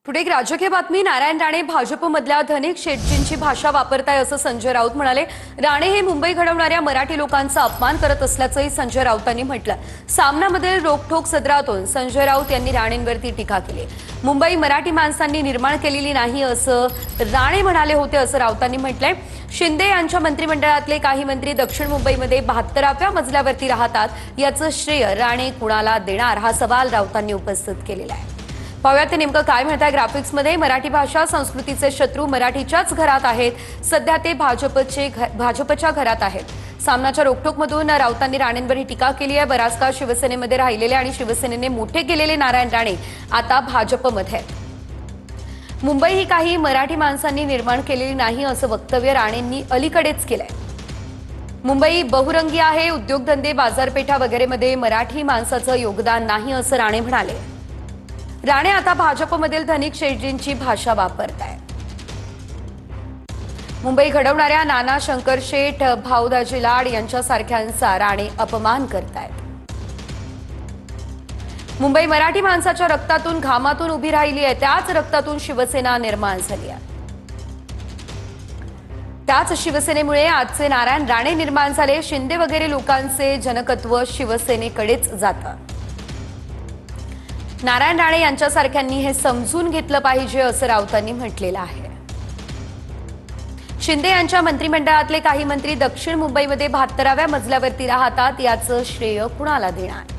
पुढे एक राजकीय बातमी। नारायण राणे भाजपमधल्या धनिक शेटजींची भाषा वापरताय असं संजय राऊत म्हणाले। राणे हे मुंबई घडवणाऱ्या मराठी लोकांचा अपमान करत असल्याचंही संजय राऊतांनी म्हटलं। सामनामध्ये रोखठोक सदरातून संजय राऊत यांनी राणेंवरती टीका केली। मुंबई मराठी माणसांनी निर्माण केलेली नाही असं राणे म्हणाले होते असं राऊतांनी म्हटलंय। शिंदे यांच्या मंत्रिमंडळातले काही मंत्री दक्षिण मुंबईमध्ये 72व्या मजल्यावरती राहतात, याचं श्रेय राणे कुणाला देणार, हा सवाल राऊतांनी उपस्थित केलेला आहे। पाहूया ते नेमकं काय म्हणताय ग्राफिक्समध्ये। मराठी भाषा संस्कृतीचे शत्रू मराठीच्याच घरात आहेत, सध्या ते भाजपच्या घरात आहेत। सामनाच्या रोखठोकमधून राऊतांनी राणेंवरही टीका केली आहे। बराच काळ शिवसेनेमध्ये राहिलेले आणि शिवसेनेने मोठे केलेले नारायण राणे आता भाजपमध्ये आहेत। मुंबई ही काही मराठी माणसांनी निर्माण केलेली नाही असं वक्तव्य राणेंनी अलीकडेच केलंय। मुंबई बहुरंगी आहे, उद्योगधंदे बाजारपेठा वगैरेमध्ये मराठी माणसाचं योगदान नाही असं राणे म्हणाले। राणे आता भाजपमधील धनिक शेटजींची भाषा वापरतायत। मुंबई घडवणाऱ्या नाना शंकर शेठ, भाऊदाजी लाड यांच्यासारख्यांचा राणे अपमान करतायत। मुंबई मराठी माणसाच्या रक्तातून घामातून उभी राहिली आहे, त्याच रक्तातून शिवसेना निर्माण झाली आहे। त्याच शिवसेनेमुळे आजचे नारायण राणे निर्माण झाले। शिंदे वगैरे लोकांचे जनकत्व शिवसेनेकडेच जातं। नारायण राणे यांच्यासारख्यांनी हे समजून घेतलं पाहिजे असं राऊतांनी म्हटलेलं आहे। शिंदे यांच्या मंत्रिमंडळातले काही मंत्री दक्षिण मुंबईमध्ये 72व्या मजल्यावरती राहतात, याचं श्रेय कुणाला देणार।